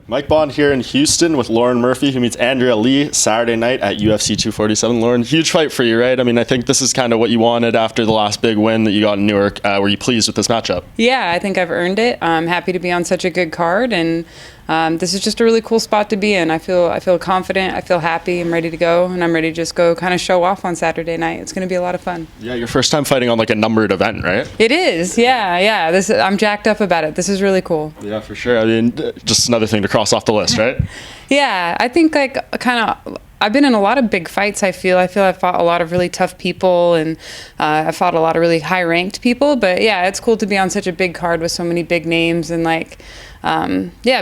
Mike Bond here in Houston with Lauren Murphy, who meets Andrea Lee Saturday night at UFC 247. Lauren, huge fight for you, right? I mean, I think this is kind of what you wanted after the last big win that you got in Newark. Were you pleased with this matchup? Yeah, I think I've earned it. I'm happy to be on such a good card, and this is just a really cool spot to be in. I feel confident. I feel happy. I'm ready to go, and I'm ready to just go kind of show off on Saturday night. It's going to be a lot of fun. Yeah, your first time fighting on like a numbered event, right? It is. Yeah. I'm jacked up about it. This is really cool. Yeah, for sure. I mean, just another thing to cross off the list, right? Yeah, I think I've been in a lot of big fights. I feel I've fought a lot of really tough people, and I fought a lot of really high ranked people. But yeah, it's cool to be on such a big card with so many big names and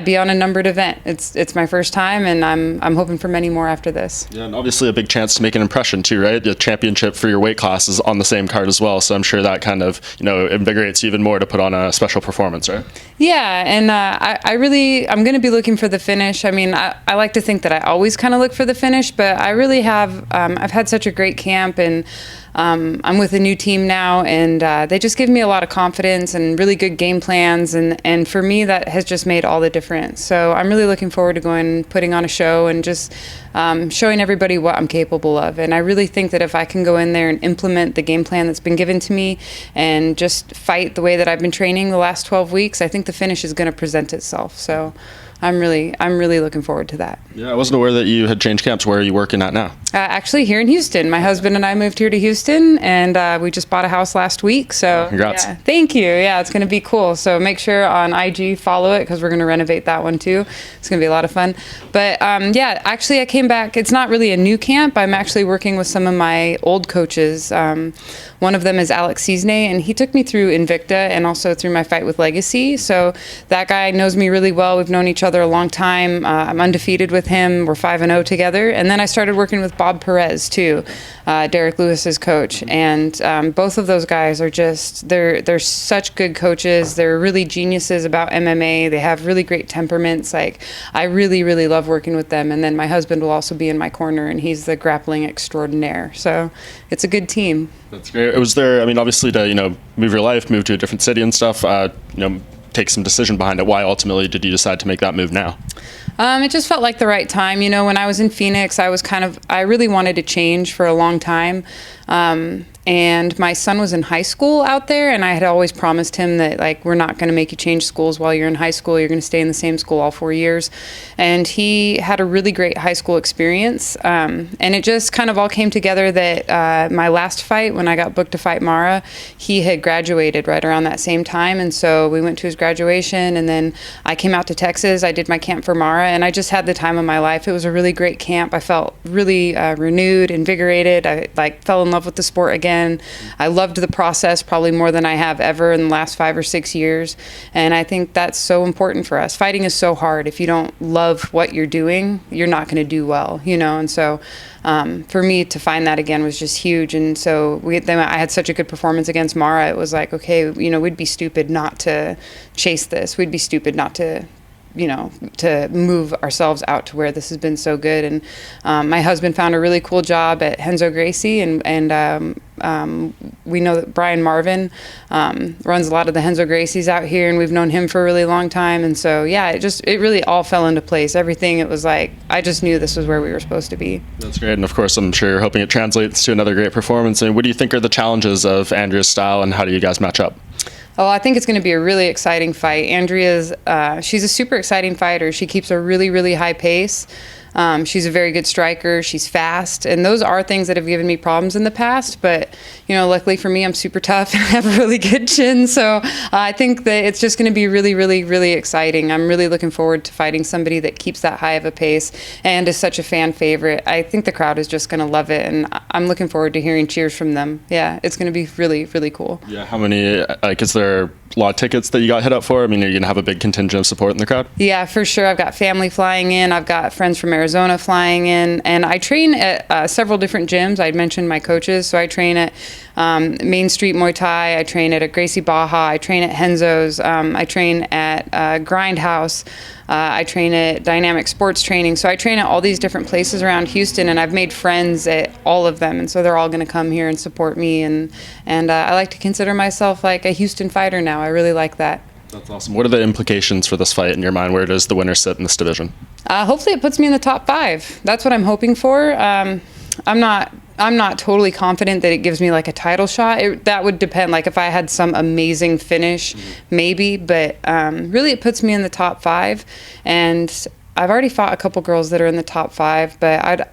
be on a numbered event. It's my first time, and I'm hoping for many more after this. Yeah, and obviously a big chance to make an impression too, right? The championship for your weight class is on the same card as well, so I'm sure that kind of invigorates you even more to put on a special performance, right? Yeah, and I'm going to be looking for the finish. I mean, I like to think that I always kind of look for the finish, but I really have. I've had such a great camp, and I'm with a new team now, and they just give me a lot of confidence and really good game plans, and for me that has just made all the difference. So I'm really looking forward to going, putting on a show, and just showing everybody what I'm capable of. And I really think that if I can go in there and implement the game plan that's been given to me and just fight the way that I've been training the last 12 weeks, I think the finish is going to present itself. So I'm really looking forward to that. Yeah, I wasn't aware that you had changed camps. Where are you working at now? Actually, here in Houston. My husband and I moved here to Houston, and we just bought a house last week. So congrats. Yeah, thank you. Yeah, it's going to be cool. So make sure on IG follow it, because we're going to renovate that one too. It's going to be a lot of fun. But actually I came back. It's not really a new camp. I'm actually working with some of my old coaches. One of them is Alex Cisne, and he took me through Invicta and also through my fight with Legacy. So that guy knows me really well. We've known each other a long time. I'm undefeated with him. We're 5-0 together. And then I started working with Bob Perez too, Derek Lewis's coach. And both of those guys are just, they're such good coaches. They're really geniuses about MMA. They have really great temperaments. Like, I really love working with them. And then my husband will also be in my corner, and he's the grappling extraordinaire. So it's a good team. That's great. Was there, I mean, obviously to, move your life, move to a different city and stuff, take some decision behind it. Why ultimately did you decide to make that move now? It just felt like the right time. When I was in Phoenix, I really wanted to change for a long time. And my son was in high school out there, and I had always promised him that, we're not going to make you change schools while you're in high school. You're going to stay in the same school all 4 years. And he had a really great high school experience. And it just kind of all came together that my last fight, when I got booked to fight Mara, he had graduated right around that same time. And so we went to his graduation, and then I came out to Texas. I did my camp for Mara, and I just had the time of my life. It was a really great camp. I felt really renewed, invigorated. I fell in love with the sport again. I loved the process probably more than I have ever in the last 5 or 6 years. And I think that's so important for us. Fighting is so hard. If you don't love what you're doing, you're not going to do well, And so for me to find that again was just huge. And so I had such a good performance against Mara. It was like, okay, we'd be stupid not to chase this. We'd be stupid not to to move ourselves out to where this has been so good. And my husband found a really cool job at Renzo Gracie, and we know that Brian Marvin runs a lot of the Renzo Gracies out here, and we've known him for a really long time. And so, yeah, it really all fell into place. Everything, it was like, I just knew this was where we were supposed to be. That's great. And of course, I'm sure you're hoping it translates to another great performance. And what do you think are the challenges of Andrea's style, and how do you guys match up? Oh, I think it's going to be a really exciting fight. She's a super exciting fighter. She keeps a really high pace. She's a very good striker. She's fast. And those are things that have given me problems in the past. But, luckily for me, I'm super tough and I have a really good chin. So I think that it's just going to be really exciting. I'm really looking forward to fighting somebody that keeps that high of a pace and is such a fan favorite. I think the crowd is just going to love it. And I'm looking forward to hearing cheers from them. Yeah, it's going to be really cool. Yeah, how many, is there a lot of tickets that you got hit up for? I mean, are you going to have a big contingent of support in the crowd? Yeah, for sure. I've got family flying in. I've got friends from Arizona flying in, and I train at several different gyms. I mentioned my coaches, so I train at Main Street Muay Thai. I train at a Gracie Baja. I train at Renzo's. I train at Grindhouse. I train at Dynamic Sports Training. So I train at all these different places around Houston, and I've made friends at all of them. And so they're all going to come here and support me. And I like to consider myself like a Houston fighter now. I really like that. That's awesome. What are the implications for this fight in your mind? Where does the winner sit in this division? Hopefully it puts me in the top 5. That's what I'm hoping for. I'm not totally confident that it gives me like a title shot. That would depend. Like if I had some amazing finish, maybe. But really, it puts me in the top 5. And I've already fought a couple girls that are in the top 5. But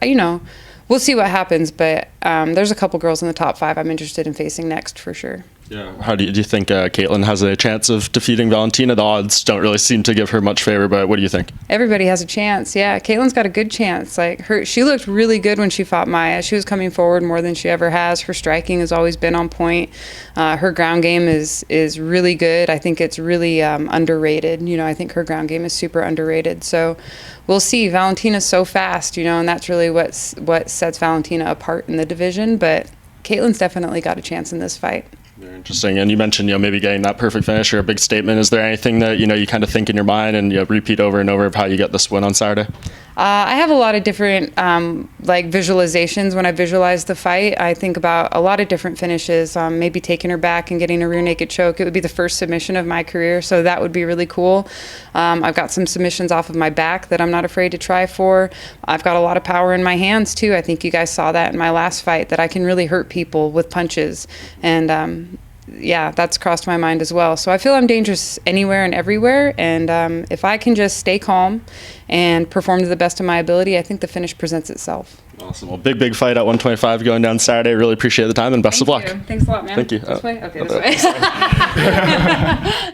we'll see what happens. But there's a couple girls in the top 5 I'm interested in facing next for sure. Yeah. How do you think Caitlin has a chance of defeating Valentina? The odds don't really seem to give her much favor, but what do you think? Everybody has a chance. Yeah, Caitlin's got a good chance. Like she looked really good when she fought Maya. She was coming forward more than she ever has. Her striking has always been on point. Her ground game is really good. I think it's really underrated. I think her ground game is super underrated. So we'll see. Valentina's so fast, and that's really what sets Valentina apart in the division. But Caitlin's definitely got a chance in this fight. Very interesting. And you mentioned, maybe getting that perfect finish or a big statement. Is there anything that, you kind of think in your mind and repeat over and over of how you get this win on Saturday? I have a lot of different visualizations when I visualize the fight. I think about a lot of different finishes, maybe taking her back and getting a rear naked choke. It would be the first submission of my career, so that would be really cool. I've got some submissions off of my back that I'm not afraid to try for. I've got a lot of power in my hands too. I think you guys saw that in my last fight, that I can really hurt people with punches. And yeah, that's crossed my mind as well. So I feel I'm dangerous anywhere and everywhere. And if I can just stay calm and perform to the best of my ability, I think the finish presents itself. Awesome. Well, big fight at 125 going down Saturday. Really appreciate the time and best of luck. Thanks a lot, man. Thank you. This way? Okay, this way.